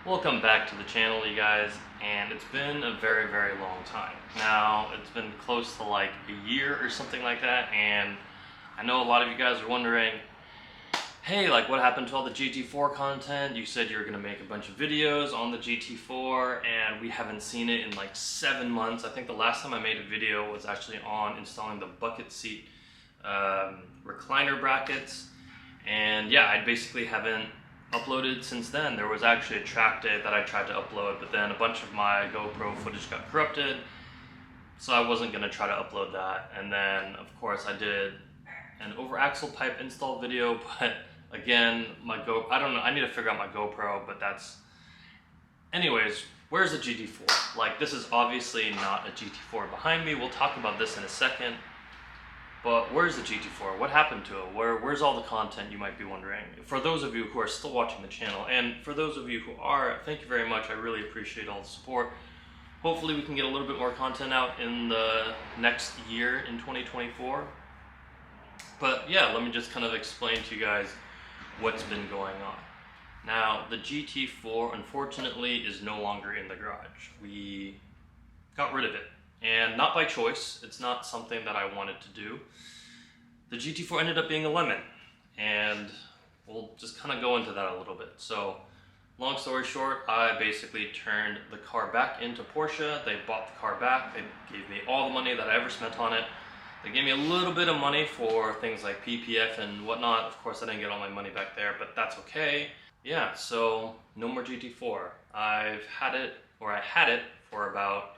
Welcome back to the channel, you guys, and it's been a very, very long time. Now, it's been close to like a year or something like that, and I know a lot of you guys are wondering, hey, like what happened to all the GT4 content? You said you were gonna make a bunch of videos on the GT4, and we haven't seen it in like 7 months. I think the last time I made a video was actually on installing the bucket seat recliner brackets, and yeah, I basically haven't uploaded since then. There was actually a track day that I tried to upload, but then a bunch of my GoPro footage got corrupted, so I wasn't going to try to upload that. And then of course I did an over axle pipe install video, but again, I don't know, I need to figure out my GoPro, but that's... Anyways, where's the GT4? Like, this is obviously not a GT4 behind me. We'll talk about this in a second. But where's the GT4? What happened to it? Where's all the content, you might be wondering? For those of you who are still watching the channel, and for those of you who are, thank you very much. I really appreciate all the support. Hopefully we can get a little bit more content out in the next year in 2024. But yeah, let me just kind of explain to you guys what's been going on. Now, the GT4, unfortunately, is no longer in the garage. We got rid of it. And not by choice. It's not something that I wanted to do. The GT4 ended up being a lemon, and we'll just kind of go into that a little bit. So, long story short, I basically turned the car back into Porsche. They bought the car back. They gave me all the money that I ever spent on it. They gave me a little bit of money for things like PPF and whatnot. Of course, I didn't get all my money back there, but that's okay. Yeah, so no more GT4. I had it for about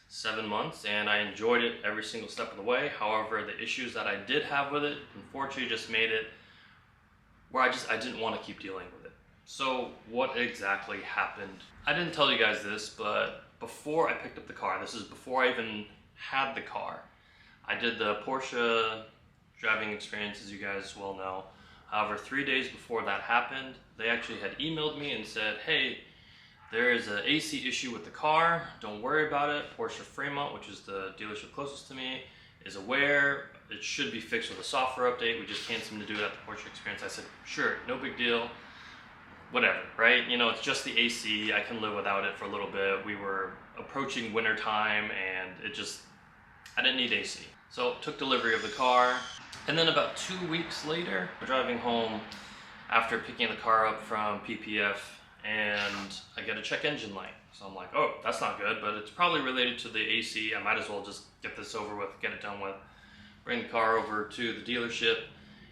7 months, and I enjoyed it every single step of the way. However, the issues that I did have with it, unfortunately, just made it where I didn't want to keep dealing with it. So what exactly happened? I didn't tell you guys this, but before I picked up the car, this is before I even had the car, I did the Porsche driving experience, as you guys well know. However, 3 days before that happened, they actually had emailed me and said, hey, there is an AC issue with the car, don't worry about it. Porsche Fremont, which is the dealership closest to me, is aware. It should be fixed with a software update. We just can't seem to do it at the Porsche experience. I said, sure, no big deal, whatever, right? You know, it's just the AC, I can live without it for a little bit. We were approaching winter time, and I didn't need AC. So took delivery of the car, and then about 2 weeks later, we're driving home after picking the car up from PPF, and I get a check engine light. So I'm like, oh, that's not good, but it's probably related to the AC. I might as well just get this over with, get it done with. Bring the car over to the dealership,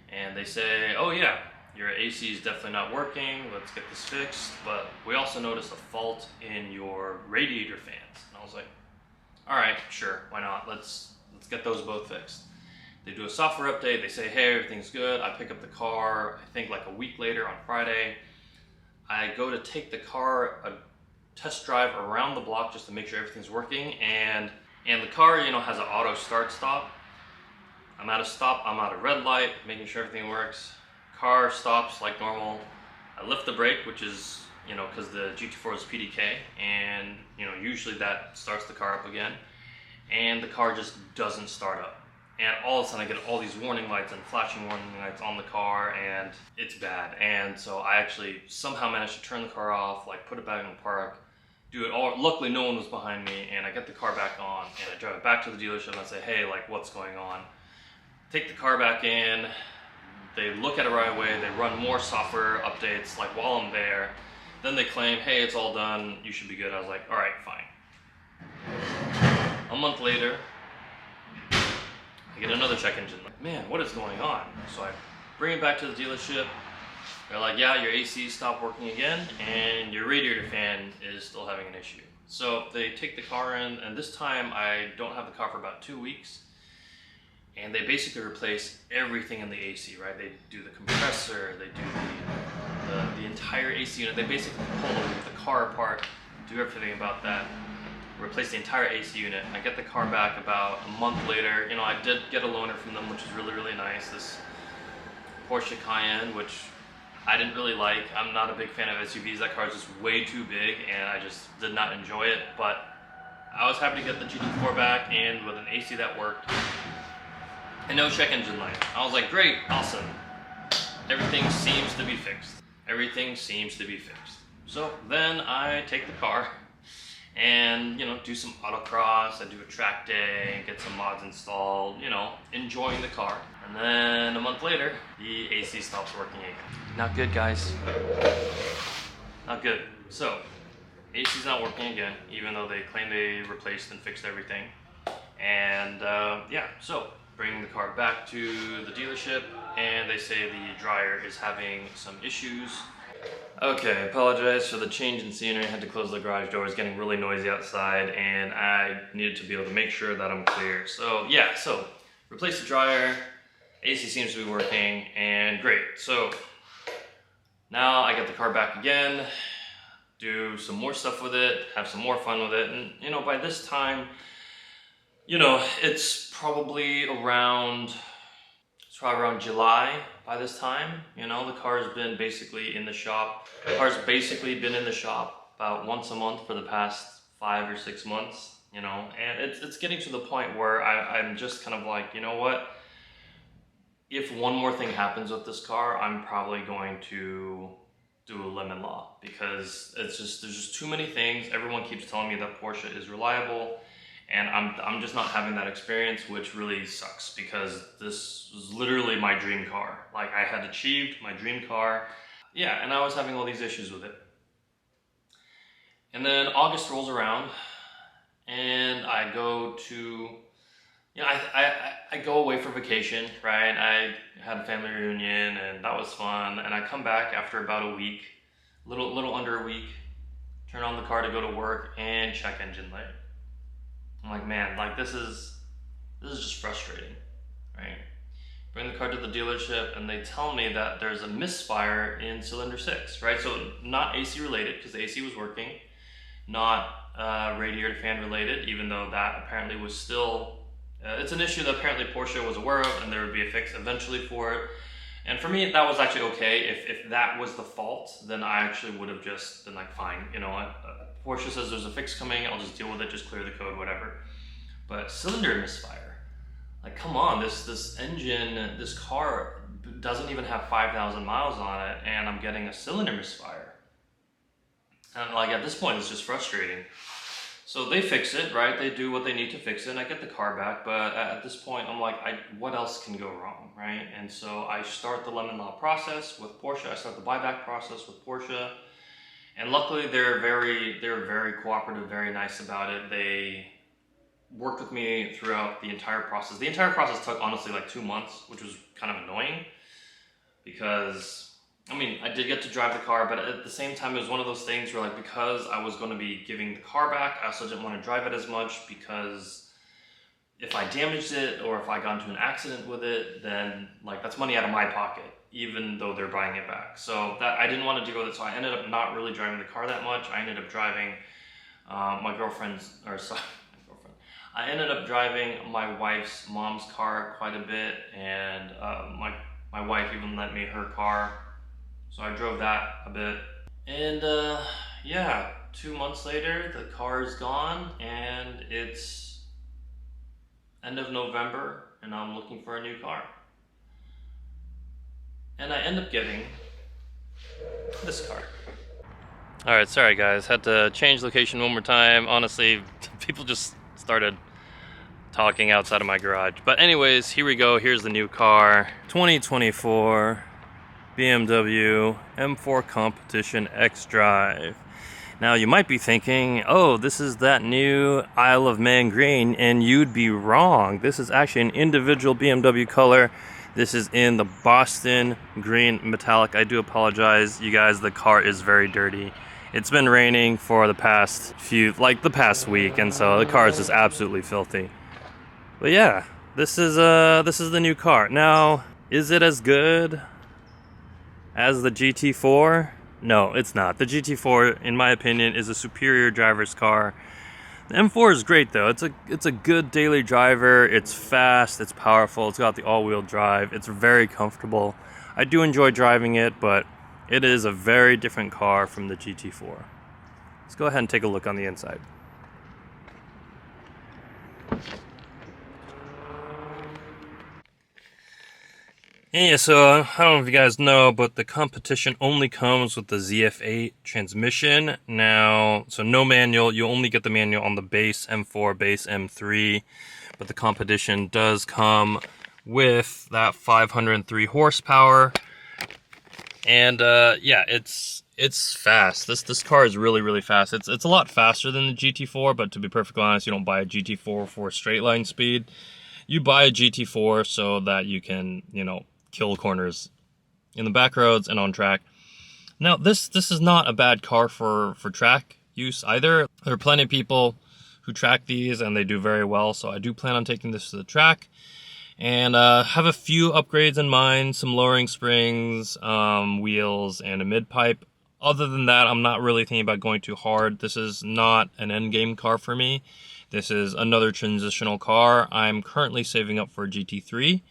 and they say, oh yeah, your AC is definitely not working, let's get this fixed, but we also noticed a fault in your radiator fans. And I was like, all right, sure, why not? Let's get those both fixed. They do a software update, they say, hey, everything's good. I pick up the car, I think like a week later on Friday. I go to take the car a test drive around the block just to make sure everything's working, and the car, you know, has an auto start stop. I'm at a stop, I'm at a red light, making sure everything works. Car stops like normal. I lift the brake, which is, you know, because the GT4 is PDK, and you know, usually that starts the car up again, and the car just doesn't start up. And all of a sudden I get all these warning lights and flashing warning lights on the car, and it's bad. And so I actually somehow managed to turn the car off, like put it back in the park, do it all. Luckily no one was behind me, and I get the car back on, and I drive it back to the dealership and I say, hey, like what's going on? Take the car back in, they look at it right away, they run more software updates like while I'm there. Then they claim, hey, it's all done, you should be good. I was like, all right, fine. A month later, I get another check engine. Like, man, what is going on? So I bring it back to the dealership. They're like, yeah, your AC stopped working again, and your radiator fan is still having an issue. So they take the car in, and this time I don't have the car for about 2 weeks. And they basically replace everything in the AC, right? They do the compressor, they do the entire AC unit. They basically pull the car apart, do everything about that. Replace the entire AC unit. I get the car back about a month later. You know, I did get a loaner from them, which is really, really nice. This Porsche Cayenne, which I didn't really like. I'm not a big fan of SUVs. That car is just way too big, and I just did not enjoy it. But I was happy to get the GT4 back, and with an AC that worked, and no check engine light. I was like, great, awesome. Everything seems to be fixed. Everything seems to be fixed. So then I take the car and, you know, do some autocross, I do a track day, get some mods installed, you know, enjoying the car. And then a month later, the AC stops working again. Not good, guys. Not good. So, AC's not working again, even though they claim they replaced and fixed everything. And yeah, so bring the car back to the dealership, and they say the dryer is having some issues. Okay, I apologize for the change in scenery. I had to close the garage door. It's getting really noisy outside, and I needed to be able to make sure that I'm clear. So yeah, so replace the dryer. AC seems to be working, and great. So now I get the car back again, do some more stuff with it, have some more fun with it, and you know, by this time, you know, it's probably around July by this time. You know, the car's been basically in the shop. The car's basically been in the shop about once a month for the past 5 or 6 months, you know, and it's getting to the point where I'm just kind of like, you know what? If one more thing happens with this car, I'm probably going to do a lemon law, because it's just, there's just too many things. Everyone keeps telling me that Porsche is reliable, and I'm just not having that experience, which really sucks, because this was literally my dream car. Like, I had achieved my dream car. Yeah, and I was having all these issues with it. And then August rolls around, and I go to, you know, I go away for vacation, right? I had a family reunion, and that was fun. And I come back after about a week, little under a week, turn on the car to go to work, and check engine light. I'm like, man, like this is just frustrating, right? Bring the car to the dealership, and they tell me that there's a misfire in cylinder 6, right? So not AC related, because the AC was working, not radiator fan related, even though that apparently was still, it's an issue that apparently Porsche was aware of, and there would be a fix eventually for it. And for me, that was actually okay. If that was the fault, then I actually would have just been like, fine, you know what? Porsche says there's a fix coming, I'll just deal with it, just clear the code, whatever. But cylinder misfire, like come on, this engine, this car doesn't even have 5,000 miles on it, and I'm getting a cylinder misfire. And like at this point, it's just frustrating. So they fix it, right? They do what they need to fix it, and I get the car back. But at this point, I'm like, what else can go wrong, right? And so I start the lemon law process with Porsche. I start the buyback process with Porsche. And luckily, they're very cooperative, very nice about it. They worked with me throughout the entire process. The entire process took honestly like 2 months, which was kind of annoying, because I mean, I did get to drive the car, but at the same time, it was one of those things where like, because I was going to be giving the car back, I also didn't want to drive it as much, because if I damaged it or if I got into an accident with it, then like that's money out of my pocket, even though they're buying it back. So that I didn't want to deal with it, so I ended up not really driving the car that much. I ended up driving my girlfriend's, or sorry, I ended up driving my wife's mom's car quite a bit, and my wife even lent me her car, so I drove that a bit. And yeah, 2 months later, the car is gone, and it's end of November, and I'm looking for a new car. And I end up getting this car. All right, sorry guys, had to change location one more time. Honestly, people just started talking outside of my garage. But anyways, here we go. Here's the new car. 2024 BMW M4 Competition X-Drive. Now you might be thinking, oh, this is that new Isle of Man green, and you'd be wrong. This is actually an individual BMW color. This is in the Boston green metallic. I do apologize, you guys, the car is very dirty. It's been raining for the past week, and so the car is just absolutely filthy. But yeah, this is the new car. Now, is it as good as the GT4? No, it's not. The GT4, in my opinion, is a superior driver's car. The M4 is great though. It's a good daily driver. It's fast, it's powerful, it's got the all-wheel drive, it's very comfortable. I do enjoy driving it, but it is a very different car from the GT4. Let's go ahead and take a look on the inside. Yeah, so I don't know if you guys know, but the competition only comes with the ZF8 transmission. Now, so no manual, you only get the manual on the base M4, base M3, but the competition does come with that 503 horsepower. And yeah, it's fast. This car is really fast. It's a lot faster than the GT4, but to be perfectly honest, you don't buy a GT4 for straight line speed. You buy a GT4 so that you can, you know, kill corners in the back roads and on track. Now, this is not a bad car for track use either. There are plenty of people who track these and they do very well, so I do plan on taking this to the track. And have a few upgrades in mind, some lowering springs, wheels, and a mid-pipe. Other than that, I'm not really thinking about going too hard. This is not an endgame car for me. This is another transitional car. I'm currently saving up for a GT3.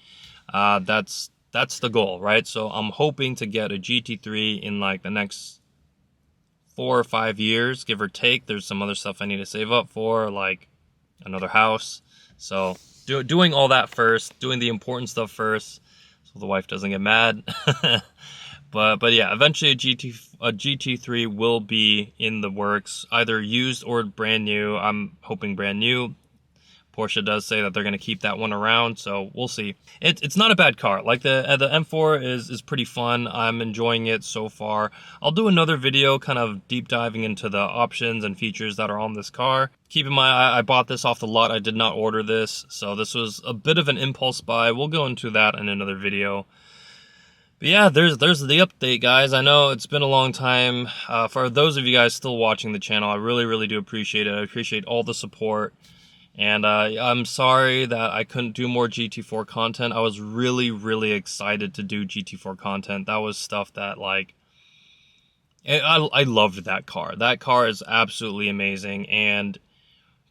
That's the goal, right? So I'm hoping to get a GT3 in like the next 4 or 5 years, give or take. There's some other stuff I need to save up for, like another house. So doing all that first, doing the important stuff first, so the wife doesn't get mad. but yeah, eventually a GT3 will be in the works, either used or brand new. I'm hoping brand new. Porsche does say that they're going to keep that one around, so we'll see. It's not a bad car. Like the M4 is pretty fun. I'm enjoying it so far. I'll do another video kind of deep diving into the options and features that are on this car. Keep in mind, I bought this off the lot. I did not order this, so this was a bit of an impulse buy. We'll go into that in another video. But yeah, there's the update, guys. I know it's been a long time. For those of you guys still watching the channel, I really do appreciate it. I appreciate all the support. And I'm sorry that I couldn't do more GT4 content. I was really excited to do GT4 content. That was stuff that, like, I loved that car. That car is absolutely amazing. And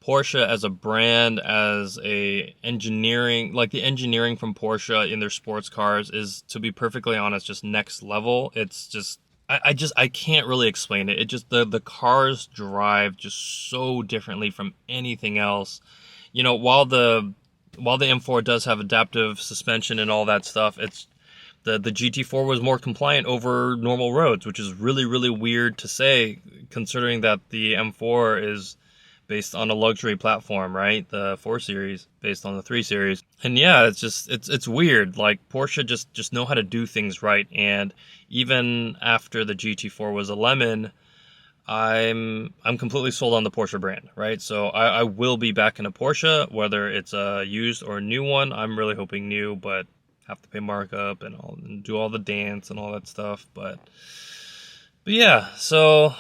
Porsche as a brand, as a engineering, like the engineering from Porsche in their sports cars is, to be perfectly honest, just next level. It's just, I can't really explain it. It just, the cars drive just so differently from anything else. You know, while the M4 does have adaptive suspension and all that stuff, it's the GT4 was more compliant over normal roads, which is really weird to say, considering that the M4 is based on a luxury platform, right? The 4 Series based on the 3 Series. And yeah, it's just, it's weird. Like, Porsche just know how to do things right. And even after the GT4 was a lemon, I'm completely sold on the Porsche brand, right? So I will be back in a Porsche, whether it's a used or a new one. I'm really hoping new, but have to pay markup and do all the dance and all that stuff. But yeah, so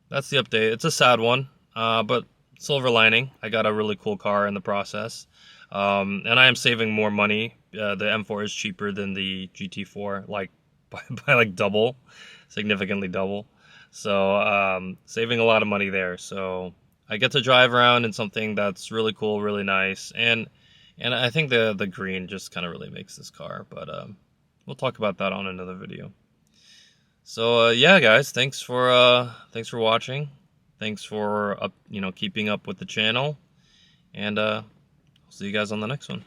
that's the update. It's a sad one. But silver lining, I got a really cool car in the process. And I am saving more money. The M4 is cheaper than the GT4, like by like double, significantly double. So saving a lot of money there. So I get to drive around in something that's really cool, really nice, and I think the green just kind of really makes this car. But we'll talk about that on another video. So yeah, guys, thanks for watching. Thanks for keeping up with the channel, and I'll see you guys on the next one.